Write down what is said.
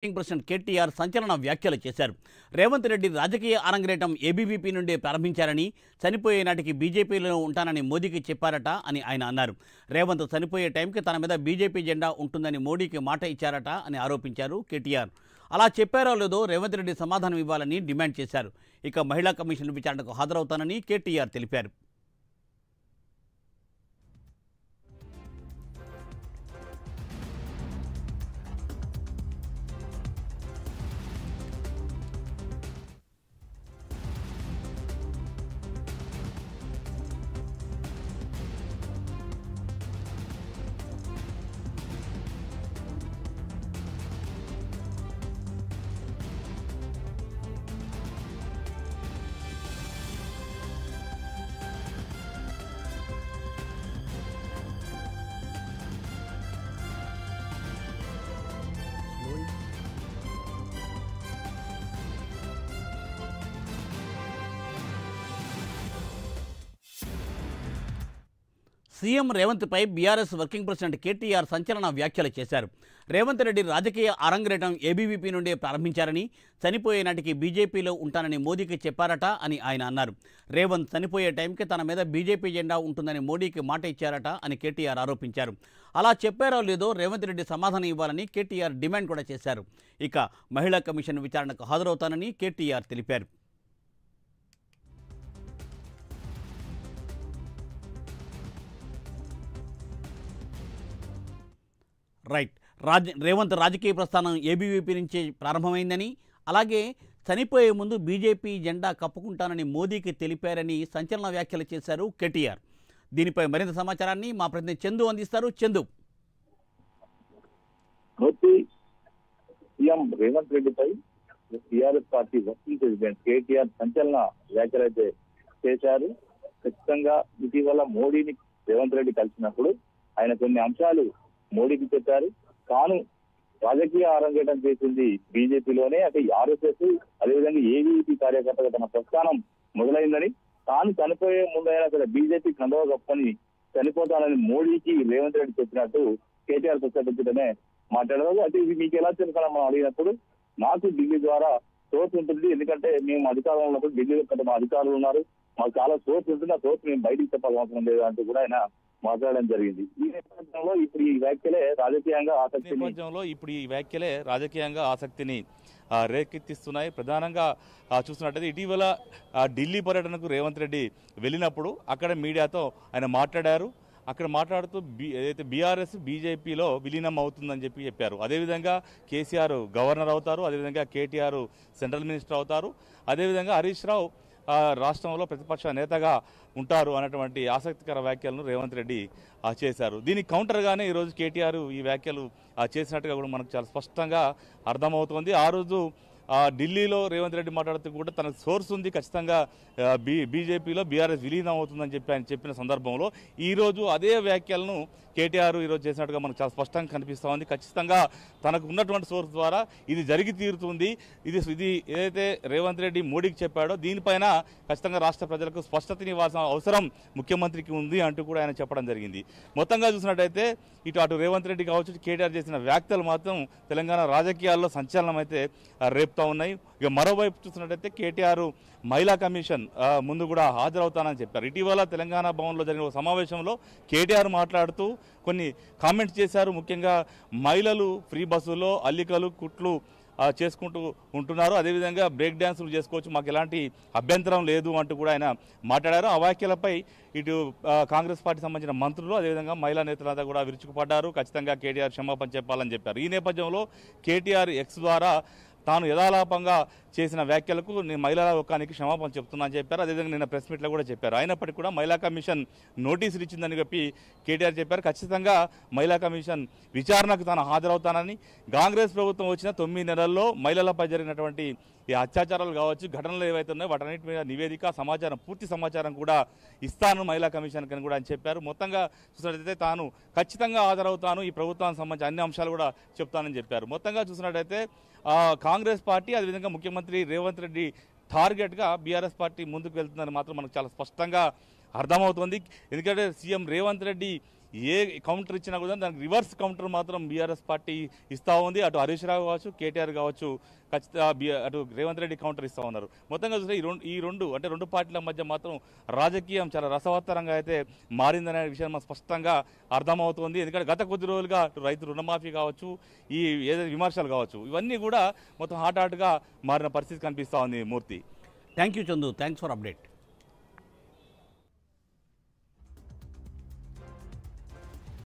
President KTR సంచలన వ్యాఖ్యలు చేశారు. రేవంత్ రెడ్డి రాజకీయ అరంగేటం ఏబీవీపీ నుండే ప్రారంభించారని, చనిపోయే నాటికి బీజేపీలో ఉంటానని మోదీకి చెప్పారట అని ఆయన అన్నారు. రేవంత్ చనిపోయే టైంకి తన మీద బీజేపీ జెండా ఉంటుందని మోడీకి మాట ఇచ్చారట అని ఆరోపించారు కేటీఆర్. అలా చెప్పారో లేదో రేవంత్ రెడ్డి సమాధానం ఇవ్వాలని డిమాండ్ చేశారు. ఇక మహిళా కమిషన్ విచారణకు హాజరవుతానని కేటీఆర్ తెలిపారు. సీఎం రేవంత్పై బీఆర్ఎస్ వర్కింగ్ ప్రెసిడెంట్ కేటీఆర్ సంచలన వ్యాఖ్యలు చేశారు. రేవంత్ రెడ్డి రాజకీయ అరంగేటం ఏబీవీపీ నుండే ప్రారంభించారని, చనిపోయే నాటికి బీజేపీలో ఉంటానని మోదీకి చెప్పారట అని ఆయన అన్నారు. రేవంత్ చనిపోయే టైంకి తన మీద బీజేపీ జెండా ఉంటుందని మోడీకి మాట ఇచ్చారట అని కేటీఆర్ ఆరోపించారు. అలా చెప్పారో లేదో రేవంత్ రెడ్డి సమాధానం ఇవ్వాలని కేటీఆర్ డిమాండ్ కూడా చేశారు. ఇక మహిళా కమిషన్ విచారణకు హాజరవుతానని కేటీఆర్ తెలిపారు. రైట్. రేవంత్ రాజకీయ ప్రస్థానం ఏబీవీపీ నుంచి ప్రారంభమైందని, అలాగే చనిపోయే ముందు బీజేపీ జెండా కప్పుకుంటానని మోదీకి తెలిపారని సంచలన వ్యాఖ్యలు చేశారు కేటీఆర్. దీనిపై మరింత సమాచారాన్ని మా ప్రతినిధి చందు అందిస్తారు. చందు. సీఎం రేవంత్ రెడ్డిపై TRS party working president KTR సంచలన వ్యాఖ్యలు అయితే చేశారు. ఖచ్చితంగా ఇటీవల మోడీని రేవంత్ రెడ్డి కలిసినప్పుడు ఆయన కొన్ని అంశాలు మోడీకి చెప్పారు. తాను రాజకీయ అరంగేటం చేసింది బీజేపీలోనే, అంటే ఆర్ఎస్ఎస్ అదేవిధంగా ఏబీవీపీ కార్యకర్తగా తన ప్రస్థానం మొదలైందని, తాను చనిపోయే ముందైనా సరే బీజేపీ కండవ కప్పని చనిపోతానని మోడీకి రేవంత్ రెడ్డి చెప్పినట్టు కేటీఆర్ ప్రస్తావించడమే మాట్లాడారు. అయితే ఇది మీకు ఎలా తెలుసని మనం అడిగినప్పుడు, నాకు ఢిల్లీ ద్వారా సోర్స్ ఉంటుంది, ఎందుకంటే మేము అధికారంలో ఉన్నప్పుడు ఢిల్లీలో కొంత మా అధికారులు ఉన్నారు, మాకు చాలా సోర్స్ ఉంటుంది, ఆ సోర్స్ మేము బయటికి చెప్పాల్సిన అవసరం లేదు అంటూ కూడా ఆయన మాట్లాడడం జరిగింది. ఈ నేపథ్యంలో ఇప్పుడు ఈ వ్యాఖ్యలే రాజకీయంగా ఆసక్తిని రేకెత్తిస్తున్నాయి. ప్రధానంగా చూస్తున్నట్టయితే ఇటీవల ఢిల్లీ పర్యటనకు రేవంత్ రెడ్డి వెళ్ళినప్పుడు అక్కడ మీడియాతో ఆయన మాట్లాడారు. అక్కడ మాట్లాడుతూ ఏదైతే బీఆర్ఎస్ బీజేపీలో విలీనం అవుతుందని చెప్పారు. అదేవిధంగా కేసీఆర్ గవర్నర్ అవుతారు, అదేవిధంగా కేటీఆర్ సెంట్రల్ మినిస్టర్ అవుతారు, అదేవిధంగా హరీష్ రావు రాష్ట్రంలో ప్రతిపక్ష నేతగా ఉంటారు అన్నటువంటి ఆసక్తికర వ్యాఖ్యలను రేవంత్ రెడ్డి చేశారు. దీనికి కౌంటర్గానే ఈరోజు కేటీఆర్ ఈ వ్యాఖ్యలు చేసినట్టుగా కూడా మనకు చాలా స్పష్టంగా అర్థమవుతోంది. ఆ రోజు ఢిల్లీలో రేవంత్ రెడ్డి మాట్లాడుతూ కూడా తనకు సోర్స్ ఉంది, ఖచ్చితంగా బీజేపీలో బీఆర్ఎస్ విలీనం అవుతుందని ఆయన చెప్పిన సందర్భంలో ఈరోజు అదే వ్యాఖ్యలను కేటీఆర్ ఈరోజు చేసినట్టుగా మనకు చాలా స్పష్టంగా కనిపిస్తూ ఉంది. ఖచ్చితంగా తనకు ఉన్నటువంటి సోర్స్ ద్వారా ఇది జరిగి తీరుతుంది, ఇది ఏదైతే రేవంత్ రెడ్డి మోడీకి చెప్పాడో దీనిపైన ఖచ్చితంగా రాష్ట్ర ప్రజలకు స్పష్టతని ఇవ్వాల్సిన అవసరం ముఖ్యమంత్రికి ఉంది అంటూ కూడా ఆయన చెప్పడం జరిగింది. మొత్తంగా చూసినట్టయితే అటు రేవంత్ రెడ్డి కావచ్చు, కేటీఆర్ చేసిన వ్యాఖ్యలు మాత్రం తెలంగాణ రాజకీయాల్లో సంచలనం అయితే రేపుతా ఉన్నాయి. ఇక మరోవైపు చూసినట్టయితే కేటీఆర్ మహిళా కమిషన్ ముందు కూడా హాజరవుతానని చెప్పారు. ఇటీవల తెలంగాణ భవన్లో జరిగిన ఒక సమావేశంలో కేటీఆర్ మాట్లాడుతూ కొన్ని కామెంట్స్ చేశారు. ముఖ్యంగా మహిళలు ఫ్రీ బస్సులో అల్లికలు కుట్లు చేసుకుంటూ ఉంటున్నారు, అదేవిధంగా బ్రేక్ డ్యాన్సులు చేసుకోవచ్చు, మాకు ఎలాంటి అభ్యంతరం లేదు అంటూ కూడా ఆయన మాట్లాడారు. ఆ వ్యాఖ్యలపై ఇటు కాంగ్రెస్ పార్టీ సంబంధించిన మంత్రులు అదేవిధంగా మహిళా నేతలంతా కూడా విరుచుకుపడ్డారు. ఖచ్చితంగా కేటీఆర్ క్షమాపణ చెప్పాలని చెప్పారు. ఈ నేపథ్యంలో కేటీఆర్ ఎక్స్ ద్వారా తాను యథాలాపంగా చేసిన వ్యాఖ్యలకు నేను మహిళా లోకానికి క్షమాపణ చెప్తున్నానని చెప్పారు. అదేవిధంగా నిన్న ప్రెస్ మీట్లో కూడా చెప్పారు. అయినప్పటికీ కూడా మహిళా కమిషన్ నోటీసులు ఇచ్చిందని చెప్పి కేటీఆర్ చెప్పారు. ఖచ్చితంగా మహిళా కమిషన్ విచారణకు తాను హాజరవుతానని, కాంగ్రెస్ ప్రభుత్వం వచ్చిన 9 నెలల్లో మహిళలపై జరిగినటువంటి ఈ అత్యాచారాలు కావచ్చు, ఘటనలు ఏవైతే ఉన్నాయో వాటన్నిటి మీద నివేదిక, సమాచారం, పూర్తి సమాచారం కూడా ఇస్తాను మహిళా కమిషన్ కని కూడా అని చెప్పారు. మొత్తంగా చూసినట్టయితే తాను ఖచ్చితంగా హాజరవుతాను, ఈ ప్రభుత్వానికి సంబంధించిన అన్ని అంశాలు కూడా చెప్తానని చెప్పారు. మొత్తంగా చూసినట్టయితే కాంగ్రెస్ పార్టీ అదేవిధంగా ముఖ్యమంత్రి రేవంత్ రెడ్డి టార్గెట్గా బీఆర్ఎస్ పార్టీ ముందుకు వెళ్తుందని మాత్రం మనకు చాలా స్పష్టంగా అర్థమవుతోంది. ఎందుకంటే సీఎం రేవంత్ రెడ్డి ఏ కౌంటర్ ఇచ్చినా కూడా దానికి రివర్స్ కౌంటర్ మాత్రం బీఆర్ఎస్ పార్టీ ఇస్తూ ఉంది. అటు హరీష్ రావు కావచ్చు, కేటీఆర్ కావచ్చు, ఖచ్చితంగా అటు రేవంత్ రెడ్డి కౌంటర్ ఇస్తూ ఉన్నారు. మొత్తంగా చూస్తే ఈ రెండు పార్టీల మధ్య మాత్రం రాజకీయం చాలా రసవత్తరంగా అయితే మారిందనే విషయం మనకు స్పష్టంగా అర్థమవుతుంది. ఎందుకంటే గత కొద్ది రోజులుగా రైతు రుణమాఫీ కావచ్చు, ఈ ఏదైతే విమర్శలు కావచ్చు, ఇవన్నీ కూడా మొత్తం హాట్ గా మారిన పరిస్థితి కనిపిస్తూ ఉంది. Murthy, thank you Chandu, thanks for update.